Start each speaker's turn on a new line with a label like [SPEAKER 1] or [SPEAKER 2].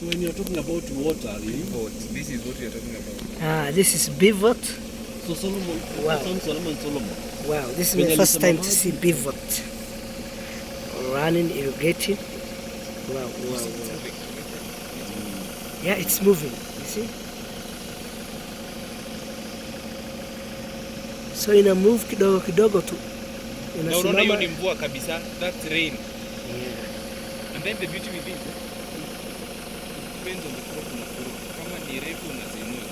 [SPEAKER 1] So when you're talking about water,
[SPEAKER 2] this is what we are talking about.
[SPEAKER 3] This is pivot.
[SPEAKER 1] So Solomon,
[SPEAKER 3] Wow.
[SPEAKER 1] Solomon.
[SPEAKER 3] Wow, this is my first time to see pivot running, irrigating. Wow. Yeah, it's moving, you see? So ina move kidogo kidogo tu.
[SPEAKER 2] Unaona hiyo ni mvua kabisa, that's rain.
[SPEAKER 3] Yeah.
[SPEAKER 2] And then the beauty with it, depends on the crop na crop. Kama ni refu unazinua.